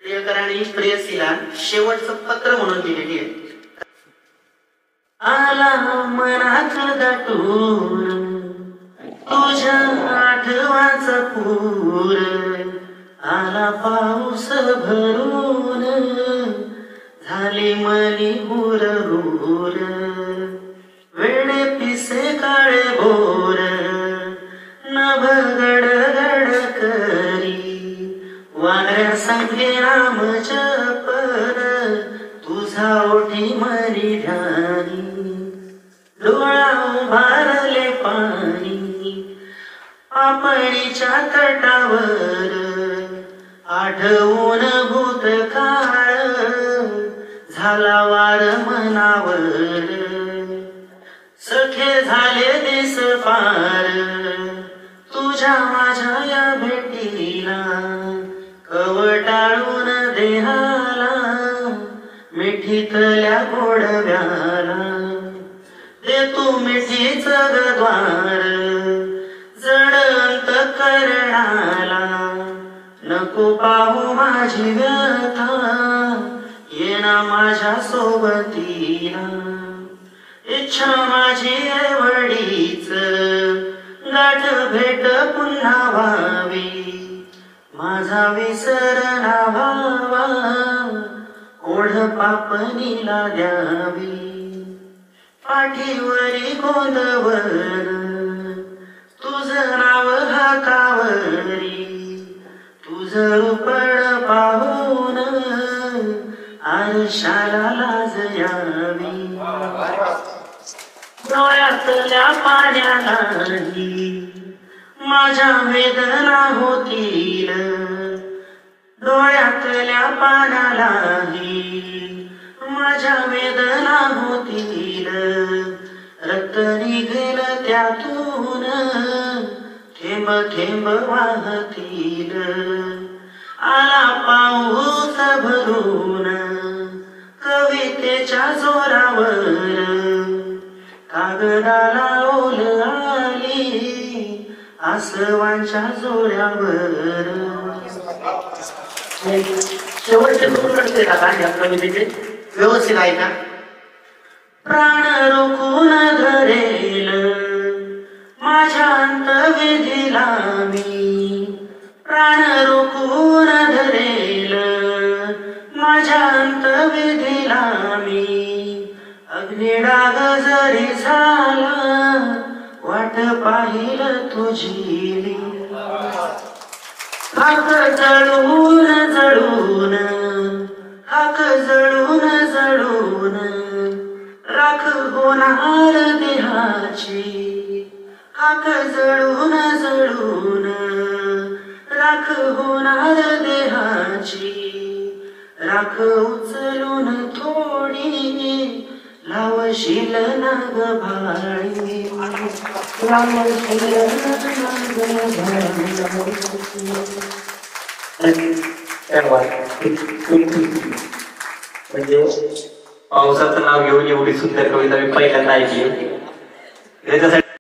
प्रियकरांनी प्रेयसीला शेवटचं पत्र म्हणून दिलेली आहे. आला मनात दाटून तुझ्या आठवाचा पूर, आला पाऊस भरून झाली मनी हुरहुर, वेडे पिसे काळे भोर नभ गडगड करी, वाऱ्या संगे नाम जपर तुझा ओठी मनी ध्यानी, डोळा उभारले पाणी आपणीच्या तटावर, आठवून भूतकाळ झाला वार मनावर, सखे झाले दिस पार तुझ्या माझ्या या भेटीला, कवटाळून देहाला मिठीतल्या गोडव्याला, दे तू मिठीच द्वार जड अंतःकरणाला, नको पाहू माझी व्यथा येना माझ्या सोबतीला, इच्छा माझी एवढीच गाठ भेट पुन्हा व्हावी, माझा विसर ना व्हावा ओढ पापणीला द्यावी, पाठीवरी गोंदवर तुझं नाव हातावरी, तुझं रूपड पाहून आरशाला लाज यावी, डोळ्यातल्या पाण्यालाही माझ्या वेदना होतील, डोळ्यातल्या पाण्यालाही माझ्या वेदना होतील, रक्त निघेल त्यातून थेंब थेंब वाहतील, आला पाऊस भरून कवितेच्या जोरावर, कागदाला ओल आली आसवांच्या जोऱ्यावर. शेवटचे दोन कडते का या कवितेचे व्यवस्थित आहे का? प्राण रोखून धरेल माझ्या अंतविधीला मी, प्राण रोखून धरेल माझ्या अंतविधीला मी, अग्निडाग जरी झाला वाट पाहिल तुझी, हाक जळून जळून हाक जळून जळून राख होणार देहाची, हाक जळून जळून राख होणार देहाची, राख उचलून थोडी लावशील नाग भाळी, म्हणजे पावसाचं नाव घेऊन एवढी सुंदर कविता मी पहिल्यांदा ऐकली.